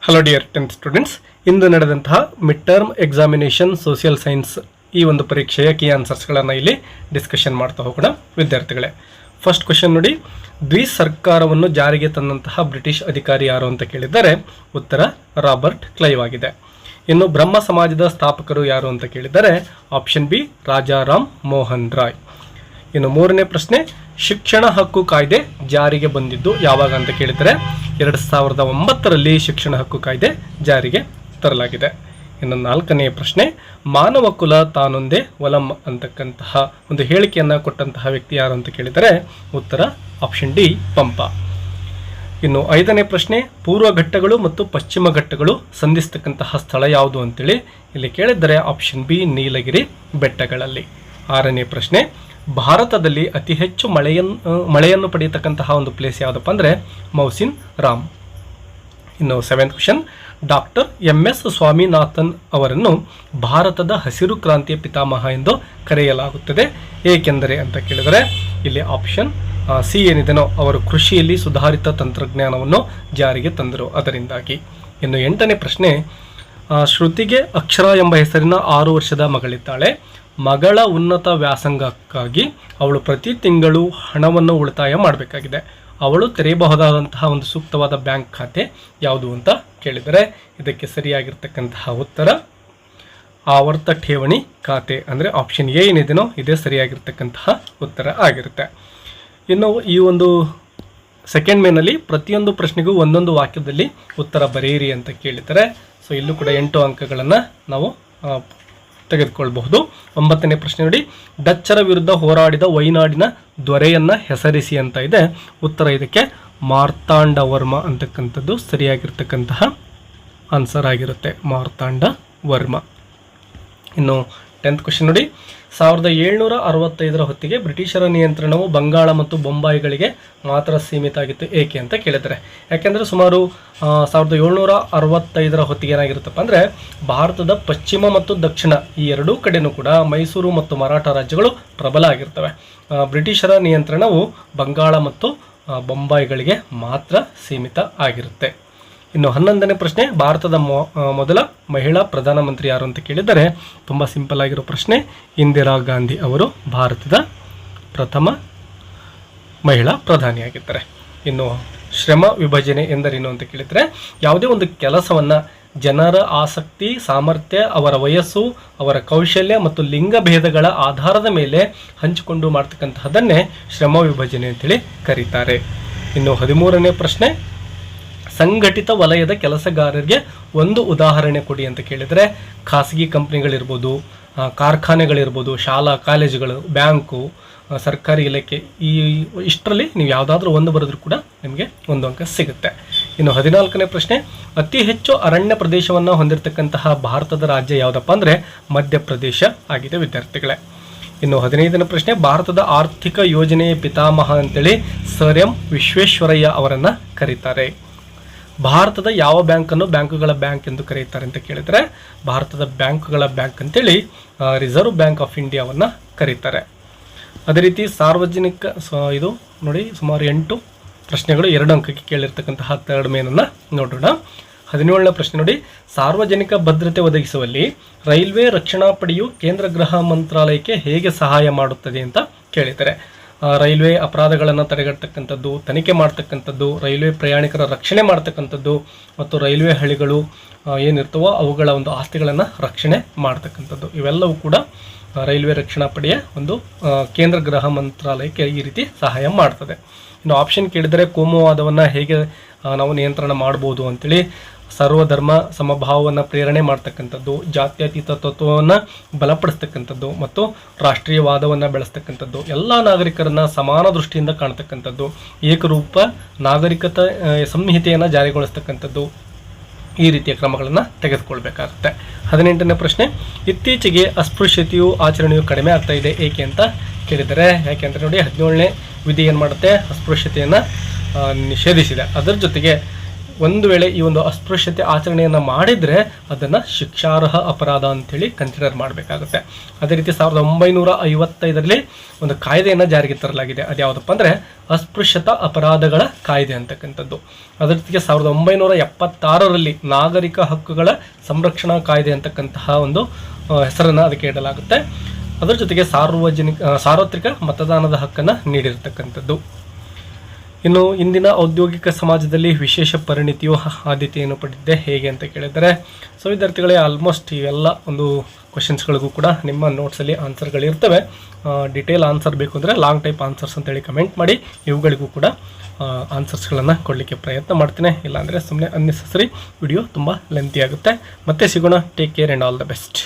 Hello dear 10th students, ಇಂದು ನಡೆದಂತಹ mid term examination social science ಈ ಒಂದು ಪರೀಕ್ಷೆಯ ಕೀ ಆನ್ಸರ್ಸ್ಗಳನ್ನು ಇಲ್ಲಿ ಡಿಸ್ಕಷನ್ ಮಾಡ್ತಾ ಹೋಗೋಣ ವಿದ್ಯಾರ್ಥಿಗಳೇ. ಫಸ್ಟ್ ಕ್ವೆಶ್ಚನ್ ನೋಡಿ, ಸರ್ಕಾರವನ್ನು ಜಾರಿಗೆ ತಂದಂತಹ ಬ್ರಿಟಿಷ್ ಅಧಿಕಾರಿ ಯಾರು ಅಂತ ಕೇಳಿದ್ದಾರೆ. ಉತ್ತರ ರಾಬರ್ಟ್ ಕ್ಲೈವ್ ಆಗಿದೆ. ಇನ್ನು ಬ್ರಹ್ಮ ಸಮಾಜದ ಸ್ಥಾಪಕರು ಯಾರು ಅಂತ ಕೇಳಿದ್ದಾರೆ. Option B Rajaram Mohan Roy. ಇನ್ನು ಮೂರನೇ ಪ್ರಶ್ನೆ, ಶಿಕ್ಷಣ ಹಕ್ಕು ಕಾಯ್ದೆ ಜಾರಿಗೆ ಬಂದಿದ್ದು ಯಾವಾಗ ಅಂತ ಕೇಳಿದರೆ 2009ರಲ್ಲಿ ಶಿಕ್ಷಣ ಹಕ್ಕು ಕಾಯ್ದೆ ಜಾರಿಗೆ ತರಲಾಗಿದೆ. ಇನ್ನು ನಾಲ್ಕನೇ ಪ್ರಶ್ನೆ, ಮಾನವ ಕುಲ ತಾನೊಂದೇ ಒಲಂ ಅಂತಕ್ಕಂತಹ ಒಂದು ಹೇಳಿಕೆಯನ್ನು ಕೊಟ್ಟಂತಹ ವ್ಯಕ್ತಿ ಯಾರು ಅಂತ ಕೇಳಿದರೆ. ಉತ್ತರ ಆಪ್ಷನ್ ಡಿ ಪಂಪ. ಇನ್ನು ಐದನೇ ಪ್ರಶ್ನೆ, ಪೂರ್ವ ಘಟ್ಟಗಳು ಮತ್ತು ಪಶ್ಚಿಮ ಘಟ್ಟಗಳು ಸಂಧಿಸ್ತಕ್ಕಂತಹ ಸ್ಥಳ ಯಾವುದು ಅಂತೇಳಿ ಇಲ್ಲಿ ಕೇಳಿದರೆ. ಆಪ್ಷನ್ ಬಿ ನೀಲಗಿರಿ ಬೆಟ್ಟಗಳಲ್ಲಿ. ಆರನೇ ಪ್ರಶ್ನೆ, ಭಾರತದಲ್ಲಿ ಅತಿ ಹೆಚ್ಚು ಮಳೆಯನ್ನು ಪಡೆಯತಕ್ಕಂತಹ ಒಂದು ಪ್ಲೇಸ್ ಯಾವುದಪ್ಪ ಅಂದರೆ ಮೌಸಿನ್ ರಾಮ್. ಇನ್ನು seventh question, doctor MS Swaminathan ಅವರನ್ನು ಭಾರತದ ಹಸಿರು ಕ್ರಾಂತಿಯ ಪಿತಾಮಹ ಎಂದು ಕರೆಯಲಾಗುತ್ತದೆ ಏಕೆಂದರೆ ಅಂತ ಕೇಳಿದರೆ ಇಲ್ಲಿ ಆಪ್ಷನ್ ಸಿ ಏನಿದೆನೋ, ಅವರು ಕೃಷಿಯಲ್ಲಿ ಸುಧಾರಿತ ತಂತ್ರಜ್ಞಾನವನ್ನು ಜಾರಿಗೆ ತಂದರು ಅದರಿಂದಾಗಿ. ಇನ್ನು ಎಂಟನೇ ಪ್ರಶ್ನೆ, ಶ್ರುತಿಗೆ ಅಕ್ಷರ ಎಂಬ ಹೆಸರಿನ 6 ವರ್ಷದ ಮಗಳಿದ್ದಾಳೆ. ಮಗಳ ಉನ್ನತ ವ್ಯಾಸಂಗಕ್ಕಾಗಿ ಅವಳು ಪ್ರತಿ ತಿಂಗಳು ಹಣವನ್ನು ಉಳಿತಾಯ ಮಾಡಬೇಕಾಗಿದೆ. ಅವಳು ತೆರೆಯಬಹುದಾದಂತಹ ಒಂದು ಸೂಕ್ತವಾದ ಬ್ಯಾಂಕ್ ಖಾತೆ ಯಾವುದು ಅಂತ ಕೇಳಿದರೆ ಇದಕ್ಕೆ ಸರಿಯಾಗಿರ್ತಕ್ಕಂತಹ ಉತ್ತರ ಆವರ್ತ ಠೇವಣಿ ಖಾತೆ ಅಂದರೆ ಆಪ್ಷನ್ ಎ ಏನಿದೆನೋ ಇದೇ ಸರಿಯಾಗಿರ್ತಕ್ಕಂತಹ ಉತ್ತರ ಆಗಿರುತ್ತೆ. ಇನ್ನು ಈ ಒಂದು ಸೆಕೆಂಡ್ ಮೇನಲ್ಲಿ ಪ್ರತಿಯೊಂದು ಪ್ರಶ್ನೆಗೂ ಒಂದೊಂದು ವಾಕ್ಯದಲ್ಲಿ ಉತ್ತರ ಬರೆಯಿರಿ ಅಂತ ಕೇಳಿದರೆ. ಸೊ ಇಲ್ಲೂ ಕೂಡ 8 ಅಂಕಗಳನ್ನು ನಾವು ತೆಗೆದುಕೊಳ್ಬಹುದು. 9ನೇ ಪ್ರಶ್ನೆ ನೋಡಿ, ಡಚ್ಚರ ವಿರುದ್ಧ ಹೋರಾಡಿದ ವೈನಾಡಿನ ದೊರೆಯನ್ನು ಹೆಸರಿಸಿ ಅಂತ ಇದೆ. ಉತ್ತರ ಇದಕ್ಕೆ ಮಾರ್ತಾಂಡ ವರ್ಮ ಅಂತಕ್ಕಂಥದ್ದು ಸರಿಯಾಗಿರ್ತಕ್ಕಂತಹ ಆನ್ಸರ್ ಆಗಿರುತ್ತೆ, ಮಾರ್ತಾಂಡ ವರ್ಮ. ಇನ್ನು 10th ಕ್ವೆಶ್ಚನ್ ನೋಡಿ, 1765ರ ಹೊತ್ತಿಗೆ ಬ್ರಿಟಿಷರ ನಿಯಂತ್ರಣವು ಬಂಗಾಳ ಮತ್ತು ಬೊಂಬಾಯಿಗಳಿಗೆ ಮಾತ್ರ ಸೀಮಿತ ಆಗಿತ್ತು ಏಕೆ ಅಂತ ಕೇಳಿದ್ದಾರೆ. ಯಾಕೆಂದರೆ ಸುಮಾರು 1765ರ ಹೊತ್ತಿಗೆ ಏನಾಗಿರುತ್ತಪ್ಪ ಅಂದರೆ ಭಾರತದ ಪಶ್ಚಿಮ ಮತ್ತು ದಕ್ಷಿಣ ಈ ಎರಡೂ ಕಡೆನೂ ಕೂಡ ಮೈಸೂರು ಮತ್ತು ಮರಾಠ ರಾಜ್ಯಗಳು ಪ್ರಬಲ ಆಗಿರ್ತವೆ. ಬ್ರಿಟಿಷರ ನಿಯಂತ್ರಣವು ಬಂಗಾಳ ಮತ್ತು ಬೊಂಬಾಯಿಗಳಿಗೆ ಮಾತ್ರ ಸೀಮಿತ ಆಗಿರುತ್ತೆ. ಇನ್ನು 11ನೇ ಪ್ರಶ್ನೆ, ಭಾರತದ ಮೊದಲ ಮಹಿಳಾ ಪ್ರಧಾನಮಂತ್ರಿ ಯಾರು ಅಂತ ಕೇಳಿದರೆ ತುಂಬ ಸಿಂಪಲ್ ಆಗಿರೋ ಪ್ರಶ್ನೆ, ಇಂದಿರಾ ಗಾಂಧಿ ಅವರು ಭಾರತದ ಪ್ರಥಮ ಮಹಿಳಾ ಪ್ರಧಾನಿಯಾಗಿದ್ದಾರೆ. ಇನ್ನು ಶ್ರಮ ವಿಭಜನೆ ಎಂದರೇನು ಅಂತ ಕೇಳಿದರೆ ಯಾವುದೇ ಒಂದು ಕೆಲಸವನ್ನು ಜನರ ಆಸಕ್ತಿ, ಸಾಮರ್ಥ್ಯ, ಅವರ ವಯಸ್ಸು, ಅವರ ಕೌಶಲ್ಯ ಮತ್ತು ಲಿಂಗ ಭೇದಗಳ ಆಧಾರದ ಮೇಲೆ ಹಂಚಿಕೊಂಡು ಮಾಡ್ತಕ್ಕಂತಹದ್ದನ್ನೇ ಶ್ರಮ ವಿಭಜನೆ ಅಂತೇಳಿ ಕರೀತಾರೆ. ಇನ್ನು 13ನೇ ಪ್ರಶ್ನೆ, ಸಂಘಟಿತ ವಲಯದ ಕೆಲಸಗಾರರಿಗೆ ಒಂದು ಉದಾಹರಣೆ ಕೊಡಿ ಅಂತ ಕೇಳಿದರೆ ಖಾಸಗಿ ಕಂಪ್ನಿಗಳಿರ್ಬೋದು, ಕಾರ್ಖಾನೆಗಳಿರ್ಬೋದು, ಶಾಲಾ ಕಾಲೇಜುಗಳು, ಬ್ಯಾಂಕು, ಸರ್ಕಾರಿ ಇಲಾಖೆ, ಇಷ್ಟರಲ್ಲಿ ನೀವು ಯಾವುದಾದ್ರೂ ಒಂದು ಬರೆದ್ರೂ ಕೂಡ ನಿಮಗೆ 1 ಅಂಕ ಸಿಗುತ್ತೆ. ಇನ್ನು 14ನೇ ಪ್ರಶ್ನೆ, ಅತಿ ಹೆಚ್ಚು ಅರಣ್ಯ ಪ್ರದೇಶವನ್ನು ಹೊಂದಿರತಕ್ಕಂತಹ ಭಾರತದ ರಾಜ್ಯ ಯಾವುದಪ್ಪ ಅಂದರೆ ಮಧ್ಯಪ್ರದೇಶ ಆಗಿದೆ ವಿದ್ಯಾರ್ಥಿಗಳೇ. ಇನ್ನು 15ನೇ ಪ್ರಶ್ನೆ, ಭಾರತದ ಆರ್ಥಿಕ ಯೋಜನೆಯ ಪಿತಾಮಹ ಅಂತೇಳಿ ಸರ್ ಎಂ ವಿಶ್ವೇಶ್ವರಯ್ಯ ಅವರನ್ನು ಕರೀತಾರೆ. ಭಾರತದ ಯಾವ ಬ್ಯಾಂಕನ್ನು ಬ್ಯಾಂಕುಗಳ ಬ್ಯಾಂಕ್ ಎಂದು ಕರೆಯುತ್ತಾರೆ ಅಂತ ಕೇಳಿದರೆ ಭಾರತದ ಬ್ಯಾಂಕುಗಳ ಬ್ಯಾಂಕ್ ಅಂತೇಳಿ ರಿಸರ್ವ್ ಬ್ಯಾಂಕ್ ಆಫ್ ಇಂಡಿಯಾವನ್ನು ಕರೀತಾರೆ. ಅದೇ ರೀತಿ ಸಾರ್ವಜನಿಕ ಇದು ನೋಡಿ ಸುಮಾರು 8 ಪ್ರಶ್ನೆಗಳು 2 ಅಂಕಕ್ಕೆ ಕೇಳಿರ್ತಕ್ಕಂತಹ ಥರ್ಡ್ ಮೇನನ್ನು ನೋಡೋಣ. 17ನೇ ಪ್ರಶ್ನೆ ನೋಡಿ, ಸಾರ್ವಜನಿಕ ಭದ್ರತೆ ಒದಗಿಸುವಲ್ಲಿ ರೈಲ್ವೆ ರಕ್ಷಣಾ ಪಡೆಯು ಕೇಂದ್ರ ಗೃಹ ಮಂತ್ರಾಲಯಕ್ಕೆ ಹೇಗೆ ಸಹಾಯ ಮಾಡುತ್ತದೆ ಅಂತ ಕೇಳಿದ್ದಾರೆ. ರೈಲ್ವೆ ಅಪರಾಧಗಳನ್ನು ತಡೆಗಟ್ಟತಕ್ಕಂಥದ್ದು, ತನಿಖೆ ಮಾಡ್ತಕ್ಕಂಥದ್ದು, ರೈಲ್ವೆ ಪ್ರಯಾಣಿಕರ ರಕ್ಷಣೆ ಮಾಡ್ತಕ್ಕಂಥದ್ದು ಮತ್ತು ರೈಲ್ವೆ ಹಳಿಗಳು ಏನಿರ್ತವೋ ಅವುಗಳ ಒಂದು ಆಸ್ತಿಗಳನ್ನು ರಕ್ಷಣೆ ಮಾಡ್ತಕ್ಕಂಥದ್ದು ಇವೆಲ್ಲವೂ ಕೂಡ ರೈಲ್ವೆ ರಕ್ಷಣಾ ಪಡೆಯ ಒಂದು ಕೇಂದ್ರ ಗೃಹ ಮಂತ್ರಾಲಯಕ್ಕೆ ಈ ರೀತಿ ಸಹಾಯ ಮಾಡ್ತದೆ. ಇನ್ನು ಆಪ್ಷನ್ ಕೇಳಿದರೆ ಕೋಮುವಾದವನ್ನು ಹೇಗೆ ನಾವು ನಿಯಂತ್ರಣ ಮಾಡ್ಬೋದು ಅಂತೇಳಿ ಸರ್ವಧರ್ಮ ಸಮಭಾವವನ್ನು ಪ್ರೇರಣೆ ಮಾಡ್ತಕ್ಕಂಥದ್ದು, ಜಾತ್ಯತೀತ ತತ್ವವನ್ನು ಬಲಪಡಿಸ್ತಕ್ಕಂಥದ್ದು ಮತ್ತು ರಾಷ್ಟ್ರೀಯವಾದವನ್ನು ಬೆಳೆಸ್ತಕ್ಕಂಥದ್ದು, ಎಲ್ಲ ನಾಗರಿಕರನ್ನು ಸಮಾನ ದೃಷ್ಟಿಯಿಂದ ಕಾಣ್ತಕ್ಕಂಥದ್ದು, ಏಕರೂಪ ನಾಗರಿಕತೆ ಸಂಹಿತೆಯನ್ನು ಜಾರಿಗೊಳಿಸ್ತಕ್ಕಂಥದ್ದು, ಈ ರೀತಿಯ ಕ್ರಮಗಳನ್ನು ತೆಗೆದುಕೊಳ್ಬೇಕಾಗುತ್ತೆ. 18ನೇ ಪ್ರಶ್ನೆ, ಇತ್ತೀಚೆಗೆ ಅಸ್ಪೃಶ್ಯತೆಯು ಆಚರಣೆಯು ಕಡಿಮೆ ಆಗ್ತಾ ಇದೆ ಏಕೆ ಅಂತ ಕೇಳಿದರೆ. ಯಾಕೆಂದರೆ ನೋಡಿ 17ನೇ ವಿಧಿ ಏನು ಮಾಡುತ್ತೆ, ಅಸ್ಪೃಶ್ಯತೆಯನ್ನು ನಿಷೇಧಿಸಿದೆ. ಅದರ ಜೊತೆಗೆ ಒಂದು ವೇಳೆ ಈ ಒಂದು ಅಸ್ಪೃಶ್ಯತೆ ಆಚರಣೆಯನ್ನು ಮಾಡಿದರೆ ಅದನ್ನು ಶಿಕ್ಷಾರ್ಹ ಅಪರಾಧ ಅಂತೇಳಿ ಕನ್ಸಿಡರ್ ಮಾಡಬೇಕಾಗುತ್ತೆ. ಅದೇ ರೀತಿ 1955ರಲ್ಲಿ ಒಂದು ಕಾಯ್ದೆಯನ್ನು ಜಾರಿಗೆ ತರಲಾಗಿದೆ. ಅದು ಯಾವುದಪ್ಪ ಅಂದರೆ ಅಸ್ಪೃಶ್ಯತಾ ಅಪರಾಧಗಳ ಕಾಯ್ದೆ ಅಂತಕ್ಕಂಥದ್ದು. ಅದೇ ರೀತಿಗೆ 1976ರಲ್ಲಿ ನಾಗರಿಕ ಹಕ್ಕುಗಳ ಸಂರಕ್ಷಣಾ ಕಾಯ್ದೆ ಅಂತಕ್ಕಂತಹ ಒಂದು ಹೆಸರನ್ನು ಅದಕ್ಕೆ ಇಡಲಾಗುತ್ತೆ. ಅದರ ಜೊತೆಗೆ ಸಾರ್ವತ್ರಿಕ ಮತದಾನದ ಹಕ್ಕನ್ನು ನೀಡಿರ್ತಕ್ಕಂಥದ್ದು. ಇನ್ನು ಇಂದಿನ ಔದ್ಯೋಗಿಕ ಸಮಾಜದಲ್ಲಿ ವಿಶೇಷ ಪರಿಣಿತಿಯು ಆದ್ಯತೆಯನ್ನು ಪಡೆದಿದೆ ಹೇಗೆ ಅಂತ ಕೇಳಿದರೆ, ಸೊ ವಿದ್ಯಾರ್ಥಿಗಳೇ ಆಲ್ಮೋಸ್ಟ್ ಇವೆಲ್ಲ ಒಂದು ಕ್ವಶನ್ಸ್ಗಳಿಗೂ ಕೂಡ ನಿಮ್ಮ ನೋಟ್ಸಲ್ಲಿ ಆನ್ಸರ್ಗಳಿರ್ತವೆ. ಡಿಟೇಲ್ ಆನ್ಸರ್ ಬೇಕು ಅಂದರೆ ಲಾಂಗ್ ಟೈಪ್ ಆನ್ಸರ್ಸ್ ಅಂತೇಳಿ ಕಮೆಂಟ್ ಮಾಡಿ, ಇವುಗಳಿಗೂ ಕೂಡ ಆನ್ಸರ್ಸ್ಗಳನ್ನು ಕೊಡಲಿಕ್ಕೆ ಪ್ರಯತ್ನ ಮಾಡ್ತೀನಿ. ಇಲ್ಲಾಂದರೆ ಸುಮ್ಮನೆ ಅನ್ನೆಸೆಸರಿ ವಿಡಿಯೋ ತುಂಬ ಲೆಂತಿ ಆಗುತ್ತೆ. ಮತ್ತೆ ಸಿಗೋಣ. Take care and all the best.